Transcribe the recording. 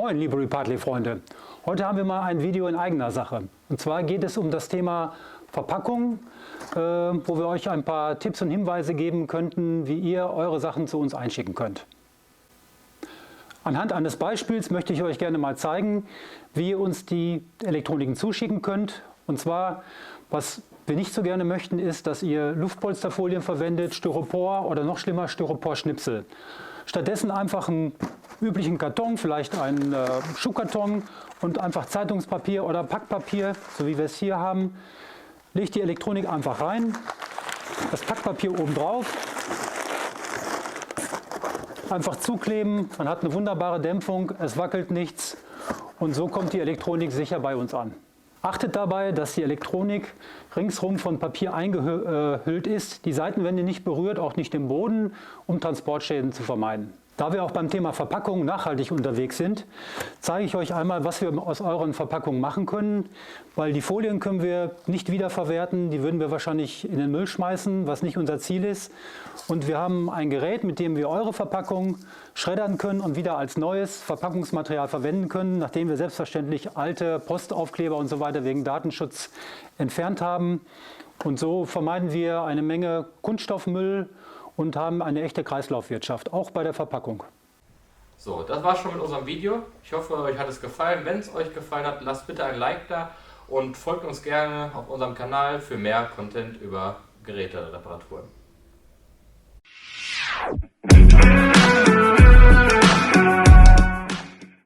Moin, liebe Repartly-Freunde. Heute haben wir mal ein Video in eigener Sache. Und zwar geht es um das Thema Verpackung, wo wir euch ein paar Tipps und Hinweise geben könnten, wie ihr eure Sachen zu uns einschicken könnt. Anhand eines Beispiels möchte ich euch gerne mal zeigen, wie ihr uns die Elektroniken zuschicken könnt. Und zwar, was wir nicht so gerne möchten, ist, dass ihr Luftpolsterfolien verwendet, Styropor oder noch schlimmer Styropor-Schnipsel. Stattdessen einfach einen üblichen Karton, vielleicht einen Schuhkarton und einfach Zeitungspapier oder Packpapier, so wie wir es hier haben. Legt die Elektronik einfach rein, das Packpapier oben drauf, einfach zukleben, man hat eine wunderbare Dämpfung, es wackelt nichts und so kommt die Elektronik sicher bei uns an. Achtet dabei, dass die Elektronik ringsherum von Papier eingehüllt ist, die Seitenwände nicht berührt, auch nicht den Boden, um Transportschäden zu vermeiden. Da wir auch beim Thema Verpackung nachhaltig unterwegs sind, zeige ich euch einmal, was wir aus euren Verpackungen machen können, weil die Folien können wir nicht wiederverwerten, die würden wir wahrscheinlich in den Müll schmeißen, was nicht unser Ziel ist. Und wir haben ein Gerät, mit dem wir eure Verpackung schreddern können und wieder als neues Verpackungsmaterial verwenden können, nachdem wir selbstverständlich alte Postaufkleber und so weiter wegen Datenschutz entfernt haben. Und so vermeiden wir eine Menge Kunststoffmüll und haben eine echte Kreislaufwirtschaft, auch bei der Verpackung. So, das war's schon mit unserem Video. Ich hoffe, euch hat es gefallen. Wenn es euch gefallen hat, lasst bitte ein Like da und folgt uns gerne auf unserem Kanal für mehr Content über Gerätereparaturen.